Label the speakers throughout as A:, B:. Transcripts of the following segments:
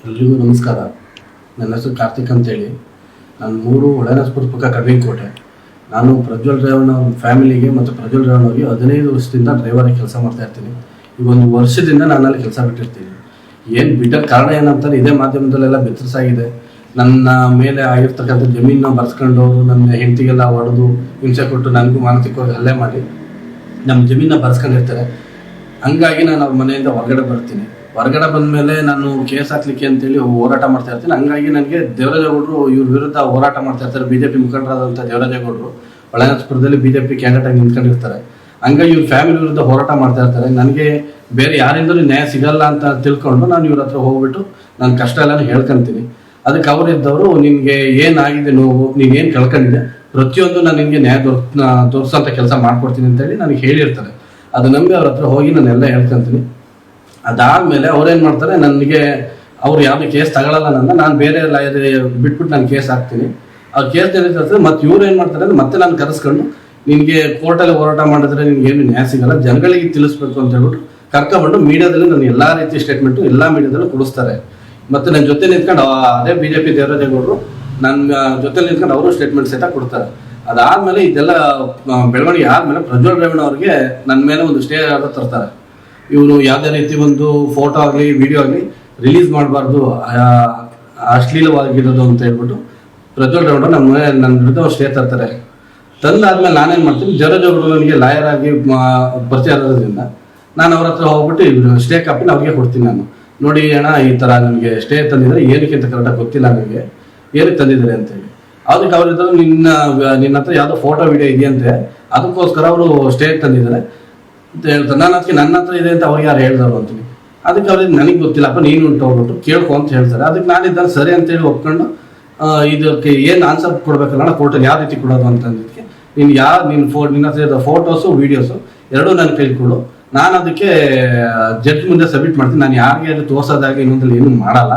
A: ಎಲ್ರಿಗೂ ನಮಸ್ಕಾರ. ನನ್ನ ಹೆಸರು ಕಾರ್ತಿಕ್ ಅಂತೇಳಿ. ನಾನು ಒಳನಸ್ಪುರ ಪಕ್ಕ ಕಬ್ಬಿನಕೋಟೆ. ನಾನು ಪ್ರಜ್ವಲ್ ರೇವಣ್ಣ ಫ್ಯಾಮಿಲಿಗೆ ಮತ್ತು ಪ್ರಜ್ವಲ್ ರೇವಣ್ಣ ಅವರಿಗೆ 15 ವರ್ಷದಿಂದ ಡ್ರೈವರಾಗಿ ಕೆಲಸ ಮಾಡ್ತಾ ಇರ್ತೀನಿ. ಈಗ 1 ವರ್ಷದಿಂದ ನಾನು ಅಲ್ಲಿ ಕೆಲಸ ಬಿಟ್ಟಿರ್ತೀನಿ. ಏನು ಬಿಟ್ಟ ಕಾರಣ ಏನಂತಾರೆ, ಇದೇ ಮಾಧ್ಯಮದಲ್ಲೆಲ್ಲ ಬೆತ್ತರಿಸಾಗಿದೆ. ನನ್ನ ಮೇಲೆ ಆಗಿರ್ತಕ್ಕಂಥ ಜಮೀನನ್ನ ಬರ್ಸ್ಕೊಂಡವರು ನನ್ನ ಹೆಂಡತಿಗೆಲ್ಲ ಹೊಡೆದು ಹಿಂಸೆ ಕೊಟ್ಟು ನನಗೂ ಮಾನಸಿಕವಾಗಿ ಹಲ್ಲೆ ಮಾಡಿ ನಮ್ಮ ಜಮೀನನ್ನ ಬರ್ಸ್ಕೊಂಡಿರ್ತಾರೆ. ಹಂಗಾಗಿ ನಾನು ಅವ್ರ ಮನೆಯಿಂದ ಹೊರಗಡೆ ಬರ್ತೀನಿ. ಹೊರಗಡೆ ಬಂದ ಮೇಲೆ ನಾನು ಕೇಸ್ ಹಾಕ್ಲಿಕ್ಕೆ ಅಂತೇಳಿ ಹೋರಾಟ ಮಾಡ್ತಾ ಇರ್ತೀನಿ. ಹಂಗಾಗಿ ನನಗೆ ದೇವರಾಜೇಗೌಡರು ಇವ್ರ ವಿರುದ್ಧ ಹೋರಾಟ ಮಾಡ್ತಾ ಇರ್ತಾರೆ. ಬಿಜೆಪಿ ಮುಖಂಡರಾದಂಥ ದೇವರಾಜೇಗೌಡರು ಒಳನಸ್ಪುರದಲ್ಲಿ ಬಿಜೆಪಿ ಕ್ಯಾಂಡಿಡೇಟ್ ಆಗಿ ನಿಂತ್ಕೊಂಡಿರ್ತಾರೆ. ಹಂಗಾಗಿ ಇವ್ರ ಫ್ಯಾಮಿಲಿ ವಿರುದ್ಧ ಹೋರಾಟ ಮಾಡ್ತಾ ಇರ್ತಾರೆ. ನನಗೆ ಬೇರೆ ಯಾರಿಂದಲೂ ನ್ಯಾಯ ಸಿಗಲ್ಲ ಅಂತ ತಿಳ್ಕೊಂಡು ನಾನು ಇವ್ರ ಹತ್ರ ಹೋಗ್ಬಿಟ್ಟು ನನ್ನ ಕಷ್ಟ ಎಲ್ಲ ಹೇಳ್ಕೊಂತೀನಿ. ಅದಕ್ಕೆ ಅವರಿದ್ದವರು, ನಿನಗೆ ಏನಾಗಿದೆ ನೋವು, ನೀನೇನು ಕಳ್ಕೊಂಡಿದೆ, ಪ್ರತಿಯೊಂದು ನಾನು ನಿನಗೆ ನ್ಯಾಯ ತೋರಿಸೋಂಥ ಕೆಲಸ ಮಾಡ್ಕೊಡ್ತೀನಿ ಅಂತೇಳಿ ನನಗೆ ಹೇಳಿರ್ತಾರೆ. ಅದು ನಂಬಿ ಅವ್ರ ಹತ್ರ ಹೋಗಿ ನಾನೆಲ್ಲ ಹೇಳ್ಕೊಂತೀನಿ. ಅದಾದಮೇಲೆ ಅವ್ರೇನು ಮಾಡ್ತಾರೆ, ನನಗೆ ಅವ್ರು ಯಾವುದೇ ಕೇಸ್ ತಗೊಳ್ಳಲ್ಲ, ನಾನು ಬೇರೆ ಲಾಯರ್ ಬಿಟ್ಬಿಟ್ಟು ನಾನು ಕೇಸ್ ಹಾಕ್ತೀನಿ. ಆ ಕೇಸ್ ನಡೀತದೆ. ಮತ್ತು ಇವ್ರು ಏನು ಮಾಡ್ತಾರೆ ಅಂದರೆ ಮತ್ತೆ ನಾನು ಕರೆಸ್ಕೊಂಡು, ನಿನಗೆ ಕೋರ್ಟಲ್ಲಿ ಹೋರಾಟ ಮಾಡಿದ್ರೆ ನಿನಗೇನು ನ್ಯಾಯ ಸಿಗಲ್ಲ, ಜನಗಳಿಗೆ ತಿಳಿಸ್ಬೇಕು ಅಂತ ಹೇಳ್ಬಿಟ್ಟು ಕರ್ಕೊಂಡ್ಬಂದು ಮೀಡಿಯಾದಲ್ಲಿ ನಾನು ಎಲ್ಲ ರೀತಿ ಸ್ಟೇಟ್ಮೆಂಟು ಎಲ್ಲ ಮೀಡಿಯಾದಲ್ಲೂ ಕೊಡಿಸ್ತಾರೆ. ಮತ್ತು ನನ್ನ ಜೊತೆ ನಿಂತ್ಕೊಂಡು ಅದೇ ಬಿಜೆಪಿ ದೇವರಾಜೇಗೌಡರು ನನ್ನ ಜೊತೆ ನಿಂತ್ಕೊಂಡು ಅವರು ಸ್ಟೇಟ್ಮೆಂಟ್ ಸಹಿತ ಕೊಡ್ತಾರೆ. ಅದಾದಮೇಲೆ ಇದೆಲ್ಲ ಬೆಳವಣಿಗೆ ಆದಮೇಲೆ ಪ್ರಜ್ವಲ್ ರೇವಣ್ಣ ಅವ್ರಿಗೆ ನನ್ನ ಮೇಲೆ ಒಂದು ಸ್ಟೇ ಆರ್ಡರ್ ತರ್ತಾರೆ. ಇವರು ಯಾವುದೇ ರೀತಿ ಒಂದು ಫೋಟೋ ಆಗಲಿ ವಿಡಿಯೋ ಆಗಲಿ ರಿಲೀಸ್ ಮಾಡಬಾರ್ದು, ಅಶ್ಲೀಲವಾಗಿರೋದು ಅಂತ ಹೇಳ್ಬಿಟ್ಟು ಪ್ರಜ್ವಲ್ ರೇವಣ್ಣ ನನ್ನ ವಿರುದ್ಧ ಸ್ಟೇ ತರ್ತಾರೆ. ತಂದಾದ್ಮೇಲೆ ನಾನೇನು ಮಾಡ್ತೀನಿ, ದೇವರಾಜೇಗೌಡರು ನನಗೆ ಲಾಯರ್ ಆಗಿ ಪರಿಚಯ ಇರೋದ್ರಿಂದ ನಾನು ಅವ್ರ ಹತ್ರ ಹೋಗ್ಬಿಟ್ಟು ಸ್ಟೇ ಕಾಪಿನ ಅವ್ರಿಗೆ ಕೊಡ್ತೀನಿ. ನಾನು ನೋಡಿ ಅಣ್ಣ, ಈ ಥರ ನನಗೆ ಸ್ಟೇ ತಂದಿದ್ದಾರೆ, ಏನಕ್ಕೆ ಅಂತ ಕರೆಕ್ಟಾಗಿ ಗೊತ್ತಿಲ್ಲ, ನನಗೆ ಏನಕ್ಕೆ ತಂದಿದ್ದಾರೆ ಅಂತೇಳಿ. ಅದಕ್ಕೆ ಅವ್ರಿದ್ರು, ನಿನ್ನ ಹತ್ರ ಯಾವುದೋ ಫೋಟೋ ವಿಡಿಯೋ ಇದೆಯಂತೆ, ಅದಕ್ಕೋಸ್ಕರ ಅವರು ಸ್ಟೇ ತಂದಿದ್ದಾರೆ ಅಂತ ಹೇಳ್ತಾರೆ. ನನ್ನ ಹತ್ರ ಇದೆ ಅಂತ ಅವ್ರಿಗೆ ಯಾರು ಹೇಳ್ದವ್ರು ಅಂತೀನಿ. ಅದಕ್ಕೆ ಅವ್ರಿಗೆ ನನಗೆ ಗೊತ್ತಿಲ್ಲಪ್ಪ, ನೀನು ಉಂಟು ಹೋಗ್ಬಿಟ್ಟು ಕೇಳ್ಕೊ ಅಂತ ಹೇಳ್ತಾರೆ. ಅದಕ್ಕೆ ನಾನಿದ್ದಾಗ ಸರಿ ಅಂತೇಳಿ ಒಪ್ಕೊಂಡು ಇದಕ್ಕೆ ಏನು ಆನ್ಸರ್ ಕೊಡ್ಬೇಕಲ್ಲ ಕೋರ್ಟಲ್ಲಿ ಯಾವ ರೀತಿ ಕೊಡೋದು ಅಂತಂದಿದ್ದಕ್ಕೆ, ನಿನ್ನ ಹತ್ರ ಇರೋ ಫೋಟೋಸು ವೀಡಿಯೋಸು ಎರಡೂ ನನ್ನ ಕೈಲಿ ಕೊಡು, ನಾನು ಅದಕ್ಕೆ ಜಡ್ಜ್ ಮುಂದೆ ಸಬ್ಮಿಟ್ ಮಾಡ್ತೀನಿ. ನಾನು ಯಾರಿಗೆ ಅದು ತೋರ್ಸೋದಾಗಿ ಇನ್ನೊಂದಲ್ಲಿ ಏನೂ ಮಾಡಲ್ಲ.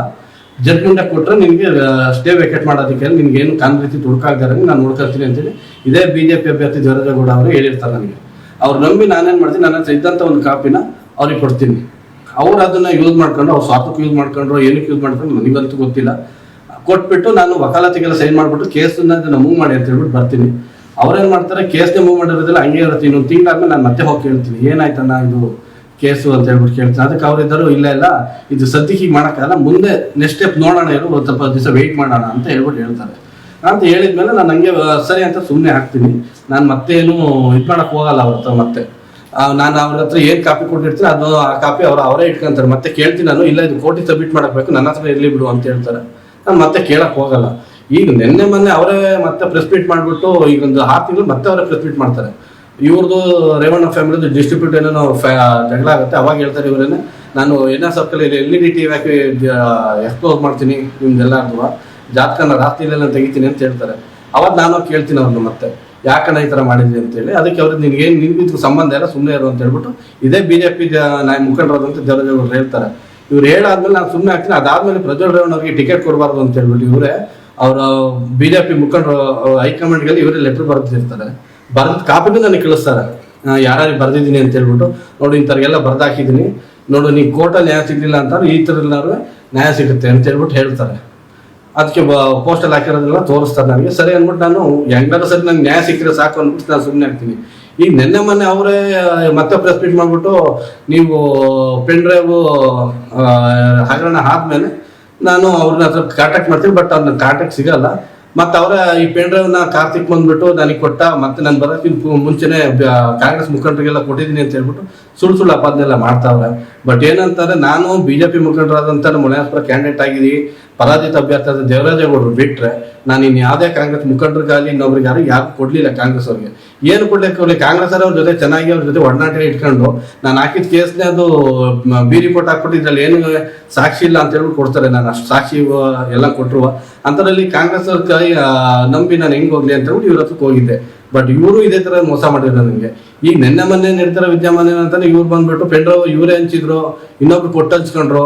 A: ಜಡ್ಜ್ ಮುಂದೆ ಕೊಟ್ಟರೆ ನಿನಗೆ ಸ್ಟೇ ವೇಕೆಟ್ ಮಾಡೋದಕ್ಕೆ ನಿನಗೇನು ಕಾನೂನು ರೀತಿ ತುಡುಕಾಗ್ದಾರೆ ನಾನು ನೋಡ್ಕೊಳ್ತೀನಿ ಅಂತೇಳಿ ಇದೇ ಬಿಜೆಪಿ ಅಭ್ಯರ್ಥಿ ದೇವರಾಜೇಗೌಡ ಅವರು ಹೇಳಿರ್ತಾರೆ ನನಗೆ. ಅವ್ರು ನಂಬಿ ನಾನೇನು ಮಾಡ್ತೀನಿ, ನನ್ನ ಹತ್ರ ಇದ್ದಂಥ ಒಂದು ಕಾಪಿನ ಅವ್ರಿಗೆ ಕೊಡ್ತೀನಿ. ಅವ್ರು ಅದನ್ನು ಯೂಸ್ ಮಾಡ್ಕೊಂಡು, ಅವ್ರು ಸ್ವಾರ್ಥಕ್ಕೆ ಯೂಸ್ ಮಾಡ್ಕೊಂಡ್ರು, ಏನಕ್ಕೆ ಯೂಸ್ ಮಾಡ್ಕೊಂಡು ನನಗಂತೂ ಗೊತ್ತಿಲ್ಲ. ಕೊಟ್ಬಿಟ್ಟು ನಾನು ವಕಾಲತಿಗೆಲ್ಲ ಸೈನ್ ಮಾಡಿಬಿಟ್ಟು ಕೇಸನ್ನ ಮೂವ್ ಮಾಡಿ ಅಂತ ಹೇಳ್ಬಿಟ್ಟು ಬರ್ತೀನಿ. ಅವ್ರೇನು ಮಾಡ್ತಾರೆ, ಕೇಸ್ನೇ ಮೂವ್ ಮಾಡಿರೋದಿಲ್ಲ, ಹಂಗೆ ಇರುತ್ತೆ. ಇನ್ನೊಂದು ತಿಂಗಳಾದ್ಮೇಲೆ ನಾನು ಮತ್ತೆ ಹೋಗಿ ಕೇಳ್ತೀನಿ, ಏನಾಯ್ತಣ್ಣ ಇದು ಕೇಸು ಅಂತ ಹೇಳ್ಬಿಟ್ಟು ಕೇಳ್ತೀನಿ. ಅದಕ್ಕೆ ಅವರಿದ್ದರು, ಇಲ್ಲ ಇದು ಸದ್ಯಕ್ಕೆ ಹೀಗೆ ಮಾಡೋಕ್ಕಾಗಲ್ಲ, ಮುಂದೆ ನೆಕ್ಸ್ಟ್ ಸ್ಟೆಪ್ ನೋಡೋಣ, ಇರೋ ಒಂದು ಸ್ವಲ್ಪ ದಿವಸ ವೆಯ್ಟ್ ಮಾಡೋಣ ಅಂತ ಹೇಳ್ಬಿಟ್ಟು ಹೇಳ್ತಾರೆ. ಅಂತ ಹೇಳಿದ್ಮೇಲೆ ನಾನು ಹಂಗೆ ಸರಿ ಅಂತ ಸುಮ್ಮನೆ ಹಾಕ್ತೀನಿ. ನಾನು ಮತ್ತೇನು ಇದು ಮಾಡೋಕ್ಕೆ ಹೋಗಲ್ಲ ಅವ್ರ ಹತ್ರ. ಮತ್ತೆ ನಾನು ಅವ್ರ ಹತ್ರ ಏನು ಕಾಪಿ ಕೊಟ್ಟಿರ್ತೀನಿ ಅದು ಆ ಕಾಪಿ ಅವರೇ ಇಟ್ಕೊಂತಾರೆ. ಮತ್ತೆ ಕೇಳ್ತೀನಿ ನಾನು, ಇಲ್ಲ ಇದು ಕೋರ್ಟಿಗೆ ಸಬ್ಮಿಟ್ ಮಾಡಬೇಕು, ನನ್ನ ಹತ್ರ ಇರಲಿ ಬಿಡು ಅಂತ ಹೇಳ್ತಾರೆ. ನಾನು ಮತ್ತೆ ಕೇಳಕ್ಕೆ ಹೋಗಲ್ಲ. ಈಗ ಮೊನ್ನೆ ಅವರೇ ಮತ್ತೆ ಪ್ರೆಸ್ ಮೀಟ್ ಮಾಡಿಬಿಟ್ಟು ಈಗ ಒಂದು 6 ತಿಂಗಳು ಮತ್ತೆ ಅವರೇ ಪ್ರೆಸ್ ಮೀಟ್ ಮಾಡ್ತಾರೆ. ಇವ್ರದ್ದು ರೇವಣ್ಣ ಫ್ಯಾಮಿಲಿದು ಡಿಸ್ಟ್ರಿಬ್ಯೂಟ್ ಏನೋ ಜಗಳ ಆಗುತ್ತೆ. ಅವಾಗ ಹೇಳ್ತಾರೆ ಇವರೇನೆ, ನಾನು ಸರ್ಕಲ್ LED TV ಹಾಕಿ ಎಕ್ಸ್ಪೋಸ್ ಮಾಡ್ತೀನಿ, ನಿಮ್ದೆಲ್ಲರೂ ಜಾತಕನ ರಾತ್ರಿಯಲ್ಲೆಲ್ಲ ತೆಗಿತೀನಿ ಅಂತ ಹೇಳ್ತಾರೆ. ಅವಾಗ ನಾನು ಕೇಳ್ತೀನಿ ಅವ್ರನ್ನ, ಮತ್ತೆ ಯಾಕಣ್ಣ ಈ ಥರ ಮಾಡಿದ್ವಿ ಅಂತೇಳಿ. ಅದಕ್ಕೆ ಅವ್ರಿಗೆ ನಿನ್ಗಿದ್ku ಸಂಬಂಧ ಇಲ್ಲ, ಸುಮ್ಮನೆ ಇರು ಅಂತ ಹೇಳ್ಬಿಟ್ಟು ಇದೇ ಬಿಜೆಪಿ ಮುಖಂಡರಾದಂಥ ದೇವರಾಜೇಗೌಡರು ಹೇಳ್ತಾರೆ. ಇವ್ರು ಹೇಳಾದ್ಮೇಲೆ ನಾನು ಸುಮ್ಮನೆ ಆಗ್ತೀನಿ. ಅದಾದ್ಮೇಲೆ ಪ್ರಜ್ವಲ್ ರೇವಣ್ಣ ಅವ್ರಿಗೆ ಟಿಕೆಟ್ ಕೊಡಬಾರ್ದು ಅಂತ ಹೇಳ್ಬಿಟ್ಟು ಇವರೇ ಅವರ ಬಿಜೆಪಿ ಮುಖಂಡರು ಹೈಕಮಾಂಡ್ಗೆ ಇವರೇ ಲೆಟರ್ ಬರ್ದಿರ್ತಾರೆ. ಬರೆದ ಕಾಪಿನೂ ನನಗೆ ಕಳಿಸ್ತಾರೆ, ಯಾರ್ಯಾರಿಗೆ ಬರ್ದಿದ್ದೀನಿ ಅಂತ ಹೇಳ್ಬಿಟ್ಟು, ನೋಡಿ ಇಂಥವ್ರಿಗೆಲ್ಲ ಬರ್ದಾಕಿದ್ದೀನಿ, ನೋಡು ನೀ ಕೋರ್ಟಲ್ಲಿ ನ್ಯಾಯ ಸಿಗಲಿಲ್ಲ ಅಂತಾರೆ, ಈ ಥರದಲ್ಲಾರು ನ್ಯಾಯ ಸಿಗುತ್ತೆ ಅಂತ ಹೇಳ್ಬಿಟ್ಟು ಹೇಳ್ತಾರೆ. ಅದಕ್ಕೆ ಪೋಸ್ಟಲ್ಲಿ ಹಾಕಿರೋದೆಲ್ಲ ತೋರಿಸ್ತಾರೆ ನನಗೆ. ಸರಿ ಅಂದ್ಬಿಟ್ಟು ನಾನು ಹೆಂಗಾದ್ರೂ ಸರಿ ನಂಗೆ ನ್ಯಾಯ ಸಿಕ್ಕಿದ್ರೆ ಸಾಕು ಅಂದ್ಬಿಟ್ಟು ನಾನು ಸುಮ್ಮನೆ ಆಗ್ತೀನಿ. ಈಗ ಮೊನ್ನೆ ಅವರೇ ಮತ್ತೆ ಪ್ರೆಸ್ ಮೀಟ್ ಮಾಡಿಬಿಟ್ಟು, ನೀವು ಪೆನ್ ಡ್ರೈವ್ ಹಗರಣ ಆದ್ಮೇಲೆ ನಾನು ಅವ್ರನ್ನ ಹತ್ರ ಕಾಂಟ್ಯಾಕ್ಟ್ ಮಾಡ್ತೀನಿ, ಬಟ್ ಅದನ್ನ ಕಾಂಟ್ಯಾಕ್ಟ್ ಸಿಗಲ್ಲ. ಮತ್ತು ಅವರ ಈ ಪೆನ್ ಡ್ರೈವ್ನ ಕಾರ್ತಿಕ್ ಬಂದ್ಬಿಟ್ಟು ನನಗೆ ಕೊಟ್ಟ, ಮತ್ತೆ ನಾನು ಬರೋಕ್ಕಿಂತ ಮುಂಚೆನೆ ಕಾಂಗ್ರೆಸ್ ಮುಖಂಡರಿಗೆಲ್ಲ ಕೊಟ್ಟಿದ್ದೀನಿ ಅಂತ ಹೇಳ್ಬಿಟ್ಟು ಸುಳ್ಳು ಅಪಾದನೆಲ್ಲ ಮಾಡ್ತಾವ್ರೆ. ಬಟ್ ಏನಂತಾರೆ, ನಾನು ಬಿಜೆಪಿ ಮುಖಂಡರಾದಂಥ ಒಳನಸ್ಪುರ ಕ್ಯಾಂಡಿಡೇಟ್ ಆಗಿದ್ದೀನಿ, ಪರಾಜಿತ ಅಭ್ಯರ್ಥಿ ಆದ ದೇವರಾಜೇಗೌಡರು ಬಿಟ್ಟರೆ ನಾನು ಇನ್ನು ಯಾವುದೇ ಕಾಂಗ್ರೆಸ್ ಮುಖಂಡರಿಗಾಗಲಿ ಇನ್ನೊಬ್ರಿಗೆ ಯಾರು ಕೊಡಲಿಲ್ಲ. ಕಾಂಗ್ರೆಸ್ ಅವ್ರಿಗೆ ಏನು ಕೊಡ್ಲಿಕ್ಕೆ, ಕಾಂಗ್ರೆಸ್ ಅವ್ರ ಜೊತೆ ಚೆನ್ನಾಗಿ ಅವ್ರ ಜೊತೆ ಒಡನಾಟ ಇಟ್ಕೊಂಡು ನಾನು ಹಾಕಿದ ಕೇಸ್ನೇ ಅದು ಬಿ ರಿಪೋರ್ಟ್ ಹಾಕ್ಬಿಟ್ಟು ಇದ್ರಲ್ಲಿ ಏನು ಸಾಕ್ಷಿ ಇಲ್ಲ ಅಂತ ಹೇಳ್ಬಿಟ್ಟು ಕೊಡ್ತಾರೆ. ನಾನು ಅಷ್ಟು ಸಾಕ್ಷಿ ಎಲ್ಲ ಕೊಟ್ಟರು ಅಂಥದ್ರಲ್ಲಿ ಕಾಂಗ್ರೆಸ್ ಅವ್ರ ಕೈ ನಂಬಿ ನಾನು ಹೆಂಗೆ ಹೋಗ್ಲಿ ಅಂತ ಹೇಳ್ಬಿಟ್ಟು ಇವ್ರ ಹತ್ರಕ್ಕೆ ಹೋಗಿದ್ದೆ. ಬಟ್ ಇವರು ಇದೇ ಥರ ಮೋಸ ಮಾಡಿದ್ರು ನನಗೆ. ಈಗ ಮೊನ್ನೆ ನಡೀತಾರ ವಿದ್ಯಮಾನ ಏನಂತಾನೆ, ಇವ್ರು ಬಂದ್ಬಿಟ್ಟು ಪೆನ್ ಡ್ರೈವ್ ಇವರೇ ಹಂಚಿದ್ರು, ಇನ್ನೊಬ್ರು ಕೊಟ್ಟು ಹಂಚ್ಕೊಂಡ್ರು,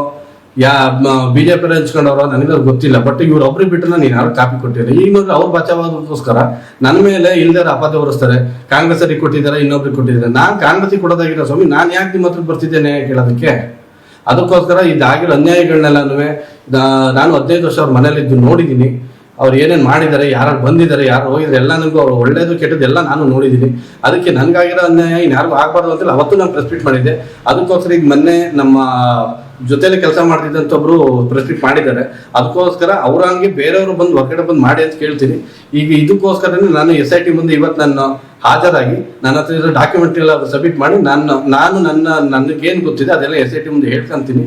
A: ಬಿಜೆಪಿ ಹಂಚ್ಕೊಂಡವ್ರು ನನಗೆ ಗೊತ್ತಿಲ್ಲ. ಬಟ್ ಇವ್ರು ಒಬ್ರಿಗೆ ಬಿಟ್ಟರೆ ನಾನು ಯಾರು ಕಾಪಿ ಕೊಟ್ಟಿಲ್ಲ. ಈಗ ನೋಡ್ರಿ ಅವ್ರು ಬಚಾವಾದಕ್ಕೋಸ್ಕರ ನನ್ನ ಮೇಲೆ ಇಲ್ದಾರ ಅಪವಾದ ಹೊರಿಸ್ತಾರೆ. ಕಾಂಗ್ರೆಸ್ಸರಿಗೆ ಕೊಟ್ಟಿದ್ದಾರೆ, ಇನ್ನೊಬ್ರಿಗೆ ಕೊಟ್ಟಿದ್ದಾರೆ. ನಾನು ಕಾಂಗ್ರೆಸ್ಸಿಗೆ ಕೊಡೋದಾಗಿರೋ ಸ್ವಾಮಿ, ನಾನು ಯಾಕೆ ನಿಮ್ಮ ಹತ್ರ ಬರ್ತಿದ್ದೇನೆ ಕೇಳೋದಕ್ಕೆ? ಅದಕ್ಕೋಸ್ಕರ ಇದಾಗಿರೋ ಅನ್ಯಾಯಗಳನ್ನೆಲ್ಲನೂ ನಾನು 15 ವರ್ಷ ಅವ್ರ ಮನೇಲಿದ್ದು ನೋಡಿದ್ದೀನಿ. ಅವ್ರು ಏನೇನು ಮಾಡಿದ್ದಾರೆ, ಯಾರು ಬಂದಿದ್ದಾರೆ, ಯಾರು ಹೋಗಿದ್ದಾರೆ, ಎಲ್ಲ ನನಗೂ ಅವ್ರು ಒಳ್ಳೇದು ಕೆಟ್ಟದ್ದು ಎಲ್ಲ ನಾನು ನೋಡಿದ್ದೀನಿ. ಅದಕ್ಕೆ ನನಗಾಗಿರೋ ಅನ್ಯಾಯ ಇನ್ಯಾರಿಗೂ ಆಗಬಾರ್ದು ಅಂತೇಳಿ ಅವತ್ತು ನಾನು ಪ್ರೆಸ್ ಮೀಟ್ ಮಾಡಿದ್ದೆ. ಅದಕ್ಕೋಸ್ಕರ ಈಗ ಮೊನ್ನೆ ನಮ್ಮ ಜೊತೆಲಿ ಕೆಲಸ ಮಾಡ್ತಿದ್ದಂತ ಒಬ್ರು ಪ್ರೆಸ್ ಮೀಟ್ ಮಾಡಿದ್ದಾರೆ. ಅದಕ್ಕೋಸ್ಕರ ಅವ್ರಂಗೆ ಬೇರೆಯವರು ಬಂದು ಹೊರಗಡೆ ಬಂದು ಮಾಡಿ ಅಂತ ಕೇಳ್ತೀನಿ. ಈಗ ಇದಕ್ಕೋಸ್ಕರನೇ ನಾನು SIT ಮುಂದೆ ಇವತ್ತು ನಾನು ಹಾಜರಾಗಿ ನನ್ನ ಹತ್ರ ಇರೋ ಡಾಕ್ಯುಮೆಂಟ್ ಎಲ್ಲ ಸಬ್ಮಿಟ್ ಮಾಡಿ ನನಗೇನು ಗೊತ್ತಿದೆ ಅದೆಲ್ಲ SIT ಮುಂದೆ ಹೇಳ್ಕೊಂತೀನಿ.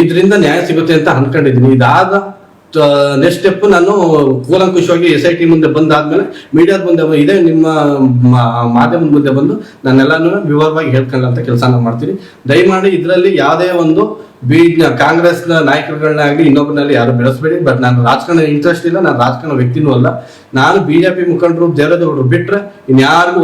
A: ಇದರಿಂದ ನ್ಯಾಯ ಸಿಗುತ್ತೆ ಅಂತ ಅನ್ಕೊಂಡಿದ್ದೀನಿ. ಇದಾದ ನೆಕ್ಸ್ಟ್ ಸ್ಟೆಪ್ ನಾನು ಕೂಲಂಕುಷವಾಗಿ SIT ಮುಂದೆ ಬಂದಾದ್ಮೇಲೆ ಮೀಡಿಯಾದ ಮುಂದೆ ಇದೇ ನಿಮ್ಮ ಮಾಧ್ಯಮದ ಮುಂದೆ ಬಂದು ನಾನೆಲ್ಲಾನು ವಿವರವಾಗಿ ಹೇಳ್ಕೊಳ್ಳೋಂಥ ಕೆಲಸ ಮಾಡ್ತೀನಿ. ದಯಮಾಡಿ ಇದರಲ್ಲಿ ಯಾವುದೇ ಒಂದು ಕಾಂಗ್ರೆಸ್ ನಾಯಕರುಗಳನ್ನ ಆಗಲಿ ಇನ್ನೊಬ್ಬರಲ್ಲಿ ಯಾರು ಬೆಳೆಸಬೇಡಿ. ಬಟ್ ನಾನು ರಾಜಕಾರಣ ಇಂಟ್ರೆಸ್ಟ್ ಇಲ್ಲ, ನಾನು ರಾಜಕಾರಣ ವ್ಯಕ್ತಿನೂ ಅಲ್ಲ. ನಾನು BJP ಮುಖಂಡರು ದೇವರದವರು ಬಿಟ್ರೆ ಇನ್ಯಾರಿಗೂ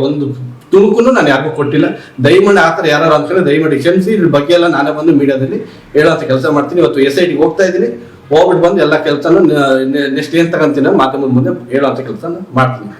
A: ಒಂದು ತುಣುಕು ನಾನು ಯಾರಿಗೂ ಕೊಟ್ಟಿಲ್ಲ. ದಯಮಾಡಿ ಆ ಥರ ಯಾರು ಅಂದ್ಕೊಂಡ್ರೆ ದಯಮಾಡಿ ಕ್ಷಮಿಸಿ. ಇದ್ರ ಬಗ್ಗೆ ಎಲ್ಲ ನಾನೇ ಬಂದು ಮೀಡಿಯಾದಲ್ಲಿ ಹೇಳೋಂಥ ಕೆಲಸ ಮಾಡ್ತೀನಿ. ಇವತ್ತು SIT ಹೋಗ್ತಾ ಇದ್ದೀನಿ, ಹೋಗ್ಬಿಟ್ಟು ಬಂದು ಎಲ್ಲ ಕೆಲಸನೂ ನೆಕ್ಸ್ಟ್ ಏನು ತಗೊಂತೀನಿ ಮಾಧ್ಯಮದ ಮುಂದೆ ಹೇಳೋಂಥ ಕೆಲಸ ಮಾಡ್ತೀನಿ.